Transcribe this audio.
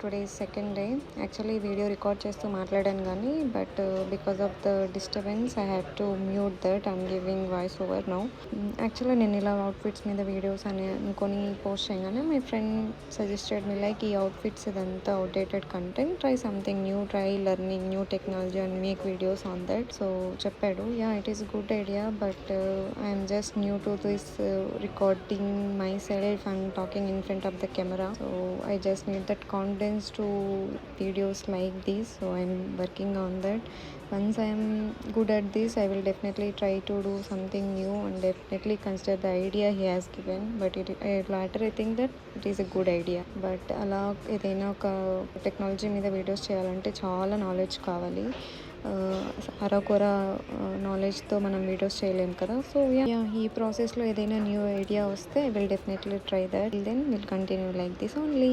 Today second day. Actually video record చేస్తూ మాట్లాడాను కానీ but because of the disturbance I have to mute that. I'm giving voice over now. Actually నేను ఇలా outfits మీద videos అని అనుకొని పోస్ట్ చేయగానే my friend suggested me like ఈ అవుట్ఫిట్స్ ఇదంతా outdated content, try something new, try learning new technology and make videos on that. So చెప్పాడు, yeah it is good idea but I'm just new to this recording myself and talking in front of the camera, so I just need that confidence to videos like this, so I'm working on that. Once I am good at this, I will definitely try to do something new and definitely consider the idea he has given, but later I think that it is a good idea. But అలా ఏదైనా ఒక technology మీద videos చేయాలంటే చాలా knowledge కావాలి. అరకొర నాలెడ్జ్తో మనం videos చేయలేం కదా. సో యా ఈ ప్రాసెస్లో ఏదైనా న్యూ ఐడియా వస్తే I will definitely try that. Then will continue like this only.